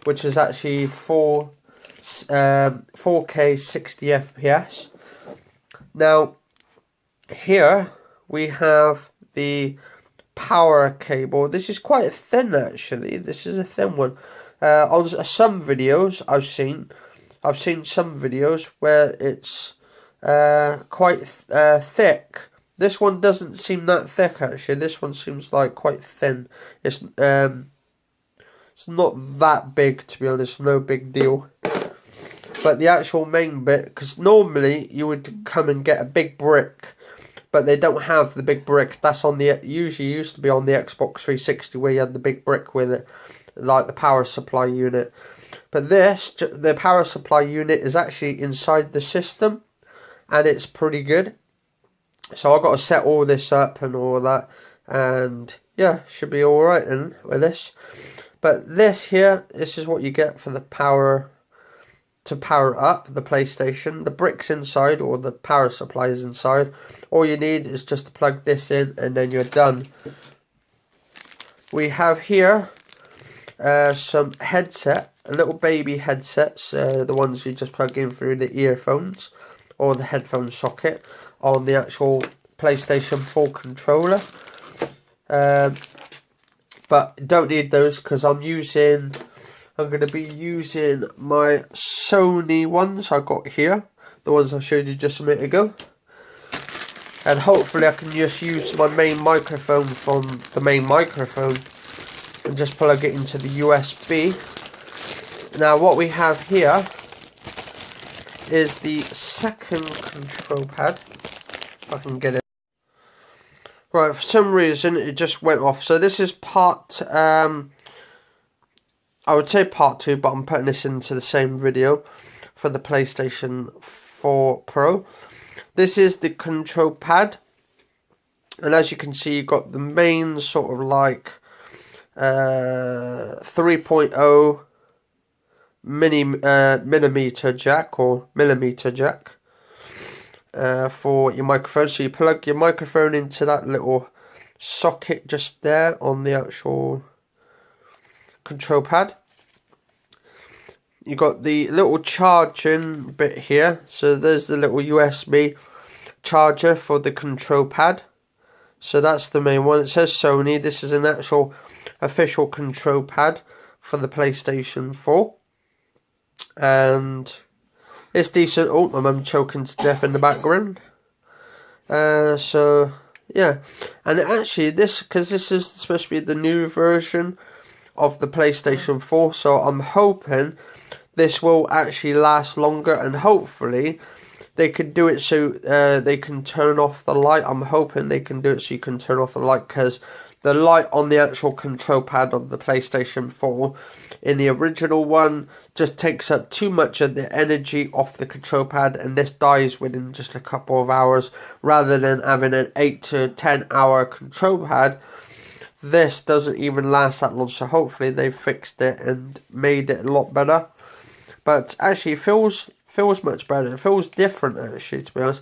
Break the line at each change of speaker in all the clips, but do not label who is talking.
which is actually 4K 60 FPS. Now here we have the power cable. This is quite thin actually. This is a thin one. On some videos I've seen some videos where it's quite thick. This one doesn't seem that thick actually. This one seems like quite thin. It's not that big, to be honest. No big deal. But the actual main bit, because normally you would come and get a big brick, but they don't have the big brick. That's on the usually used to be on the Xbox 360 where you had the big brick with it, like the power supply unit. But this, the power supply unit is actually inside the system, and it's pretty good. So I've got to set all this up and all that, and yeah, should be alright then with this. But this here, this is what you get for the power, to power up the PlayStation. The brick's inside, or the power supply is inside. All you need is just to plug this in, and then you're done. We have here some headset, little baby headsets, the ones you just plug in through the earphones or the headphone socket on the actual PlayStation 4 controller. But don't need those because I'm going to be using my Sony ones I got here, the ones I showed you just a minute ago. And hopefully I can just use my main microphone from the main microphone and just plug it into the USB. Now what we have here is the second control pad. If I can get it. Right, for some reason it just went off. So this is part, I would say part 2, but I'm putting this into the same video for the PlayStation 4 Pro. This is the control pad. And as you can see, you've got the main sort of like 3.0 millimeter jack or millimeter jack for your microphone. So you plug your microphone into that little socket just there on the actual control pad. You got the little charging bit here. So there's the little USB charger for the control pad. So that's the main one. It says Sony. This is an actual official control pad for the PlayStation 4. And it's decent. Oh, my mum choking to death in the background. So yeah, and actually because this is supposed to be the new version of the PlayStation 4, so I'm hoping this will actually last longer, and hopefully they can do it so they can turn off the light. I'm hoping they can do it so you can turn off the light, because the light on the actual control pad of the PlayStation 4 in the original one just takes up too much of the energy off the control pad, and this dies within just a couple of hours. Rather than having an 8 to 10 hour control pad, this doesn't even last that long. So hopefully they've fixed it and made it a lot better. But actually it feels much better. It feels different actually, to be honest.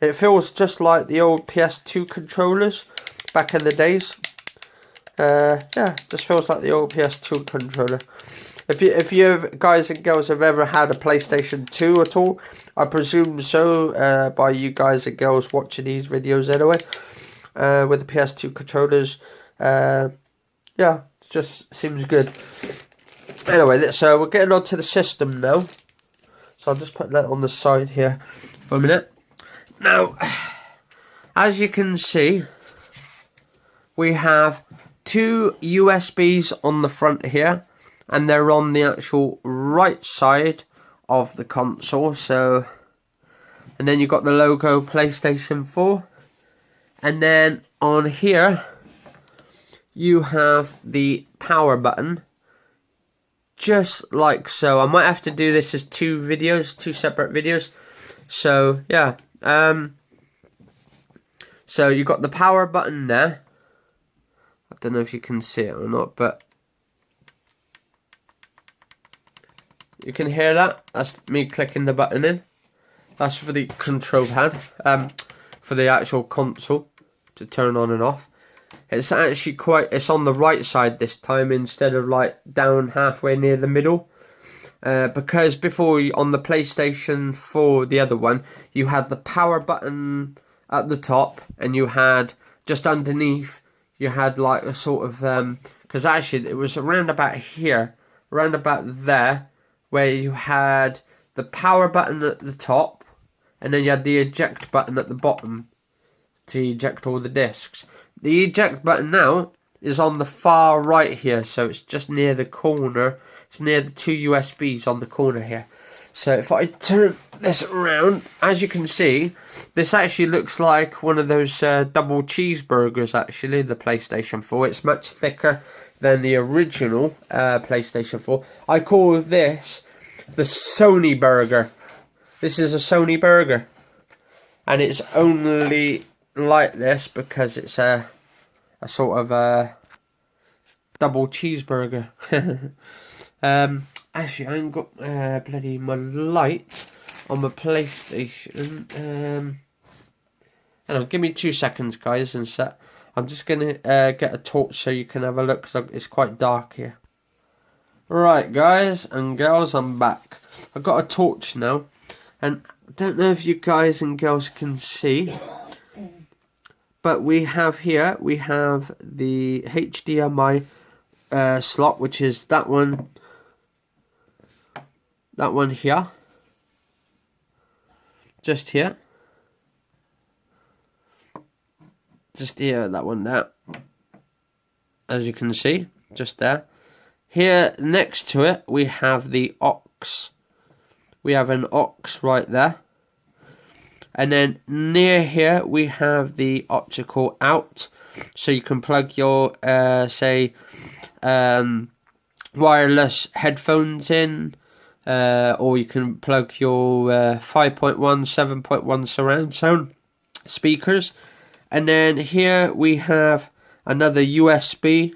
It feels just like the old PS2 controllers back in the days. Yeah, just feels like the old PS2 controller. If you guys and girls have ever had a PlayStation 2 at all, I presume so, by you guys and girls watching these videos anyway, with the PS2 controllers, yeah, it just seems good. Anyway, so we're getting onto the system now. So I'll just put that on the side here for a minute. Now, as you can see, we have two USBs on the front here, and they're on the actual right side of the console. So, and then you've got the logo PlayStation 4, and then on here you have the power button, just like so. I might have to do this as two separate videos. So yeah, so you got the power button there. I don't know if you can see it or not, but you can hear that. That's me clicking the button in. That's for the control pad, for the actual console to turn on and off. It's actually it's on the right side this time instead of like down halfway near the middle. Because before on the PlayStation 4, the other one, you had the power button at the top, and you had just underneath, you had like a sort of, because actually it was around about here, around about there, where you had the power button at the top, and then you had the eject button at the bottom to eject all the discs. The eject button now is on the far right here, so it's just near the corner. It's near the two USBs on the corner here. So if I turn this around, as you can see, this actually looks like one of those double cheeseburgers, actually, the PlayStation 4. It's much thicker than the original PlayStation 4. I call this the Sony burger. This is a Sony burger. And it's only like this because it's a sort of a double cheeseburger. Actually, I ain't got bloody my light on my PlayStation. Hang on, give me 2 seconds, guys, and set. I'm just gonna get a torch so you can have a look, because it's quite dark here. Right, guys and girls, I'm back. I've got a torch now, and I don't know if you guys and girls can see, but we have here, we have the HDMI slot, which is that one here, just here, that one there, as you can see, just there. Here next to it we have the aux. We have an aux right there, and then near here we have the optical out, so you can plug your wireless headphones in, or you can plug your 5.1, 7.1 surround sound speakers. And then here we have another USB.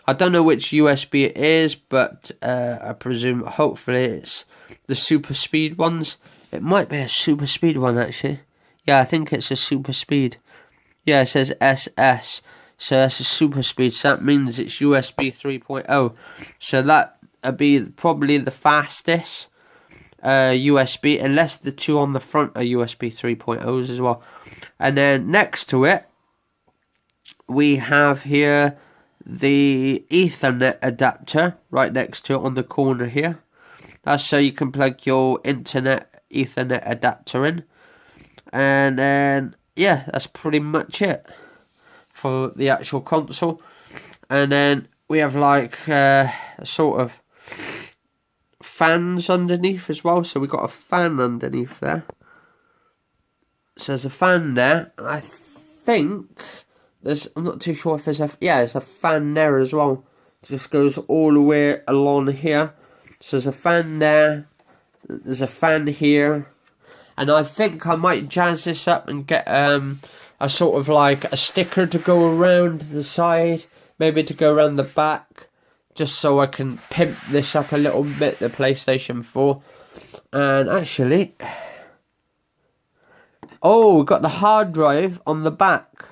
I don't know which USB it is, but I presume, hopefully, it's the super speed ones. It might be a super speed one, actually. Yeah, I think it's a super speed. Yeah, it says SS. So that's a super speed. So that means it's USB 3.0. So that would be probably the fastest USB, unless the two on the front are USB 3.0s as well. And then next to it, we have here the Ethernet adapter right next to it on the corner here. That's so you can plug your internet Ethernet adapter in. And then, yeah, that's pretty much it for the actual console. And then we have like sort of fans underneath as well. So we've got a fan underneath there. So there's a fan there, and I think I'm not too sure if there's there's a fan there as well. It just goes all the way along here. So there's a fan there, there's a fan here, and I think I might jazz this up and get a sort of like a sticker to go around the side, maybe to go around the back, just so I can pimp this up a little bit, the PlayStation 4. And actually, oh, we've got the hard drive on the back.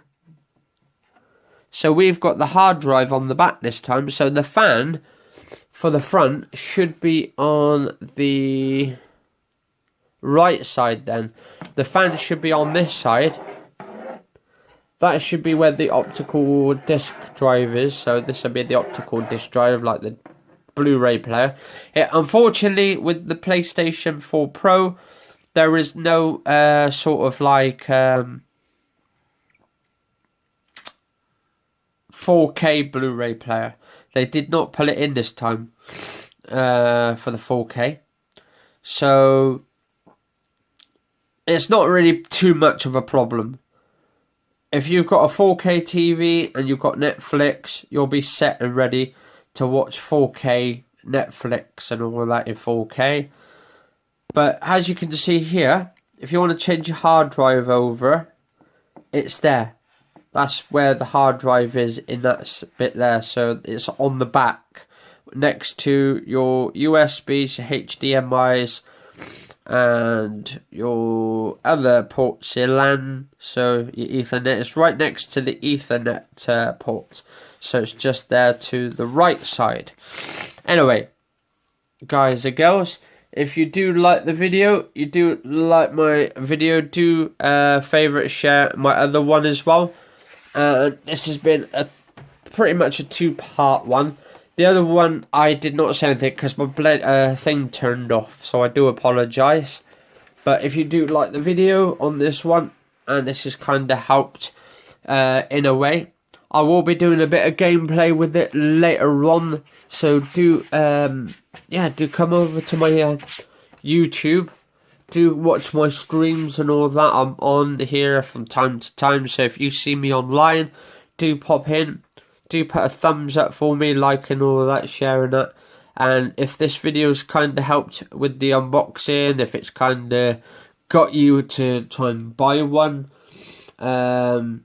So we've got the hard drive on the back this time. So the fan for the front should be on the right side then. The fan should be on this side. That should be where the optical disc drive is. So this will be the optical disc drive, like the Blu-ray player. Unfortunately, with the PlayStation 4 Pro, there is no sort of like 4K Blu-ray player. They did not put it in this time for the 4K. So it's not really too much of a problem. If you've got a 4K TV and you've got Netflix, you'll be set and ready to watch 4K Netflix and all of that in 4K. But as you can see here, if you want to change your hard drive over, it's there. That's where the hard drive is, in that bit there. So it's on the back next to your USBs, your HDMIs, and your other ports, your LAN, so your Ethernet is right next to the Ethernet port, so it's just there to the right side. Anyway, guys and girls, if you do like the video, you do like my video, do favourite, share my other one as well. This has been pretty much a 2-part one. The other one, I did not say anything because my thing turned off, so I do apologise. But if you do like the video on this one, and this has kind of helped in a way, I will be doing a bit of gameplay with it later on. So do come over to my YouTube. Do watch my streams and all that. I'm on here from time to time, so if you see me online, do pop in. Do put a thumbs up for me, liking all of that, sharing it. And if this video's kind of helped with the unboxing, if it's kind of got you to try and buy one, I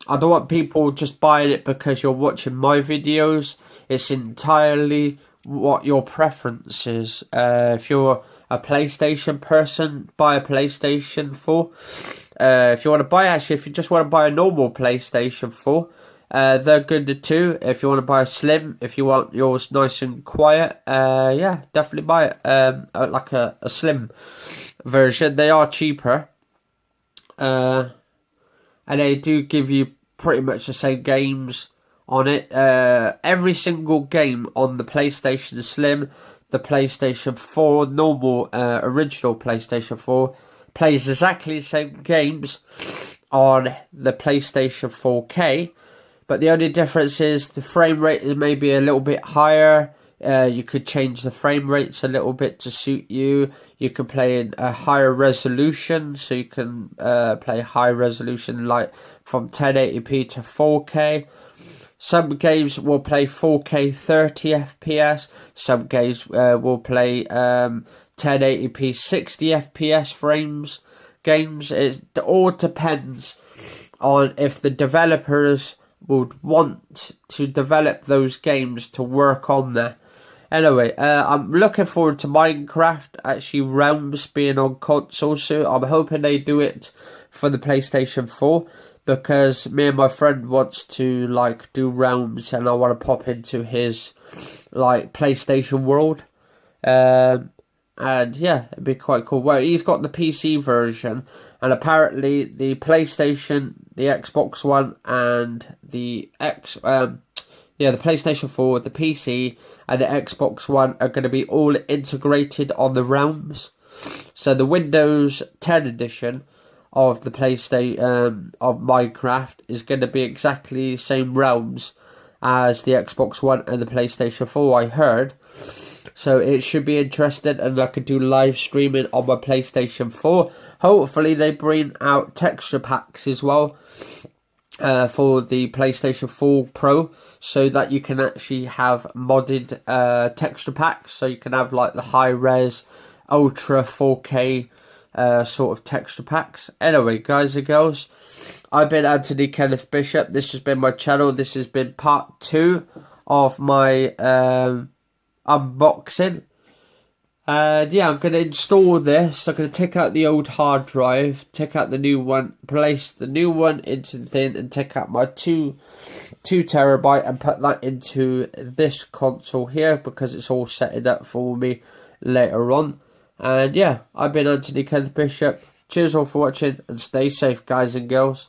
don't want people just buying it because you're watching my videos. It's entirely what your preference is. If you're a PlayStation person, buy a PlayStation 4. If you want to buy, actually, if you just want to buy a normal PlayStation 4, they're good too. If you want to buy a slim, if you want yours nice and quiet, yeah, definitely buy it. Like a slim version. They are cheaper, and they do give you pretty much the same games on it. Every single game on the PlayStation Slim, the PlayStation 4, normal, original PlayStation 4, plays exactly the same games on the PlayStation 4K. But the only difference is the frame rate is maybe a little bit higher. You could change the frame rates a little bit to suit you. You can play in a higher resolution, so you can play high resolution like from 1080p to 4K. Some games will play 4K 30 FPS. Some games will play 1080p 60 FPS games. It all depends on if the developers would want to develop those games to work on there. Anyway, I'm looking forward to Minecraft, actually Realms being on console soon. I'm hoping they do it for the PlayStation 4, because me and my friend wants to like do Realms, and I want to pop into his like PlayStation world. And yeah, it'd be quite cool. Well, he's got the PC version, and apparently the PlayStation, the Xbox One, and the PlayStation 4, the PC, and the Xbox One are going to be all integrated on the Realms. So the Windows 10 edition of the PlayStation of Minecraft is going to be exactly the same Realms as the Xbox One and the PlayStation 4, I heard. So it should be interesting, and I could do live streaming on my PlayStation 4. Hopefully they bring out texture packs as well for the PlayStation 4 Pro, so that you can actually have modded texture packs. So you can have like the high res, ultra 4K sort of texture packs. Anyway, guys and girls, I've been Anthony Kenneth Bishop. This has been my channel. This has been part 2 of my unboxing. And yeah, I'm going to install this. I'm going to take out the old hard drive, take out the new one, place the new one into the thing, and take out my 2 terabyte and put that into this console here, because it's all set up for me later on. And yeah, I've been Anthony Kenneth Bishop. Cheers all for watching, and stay safe, guys and girls.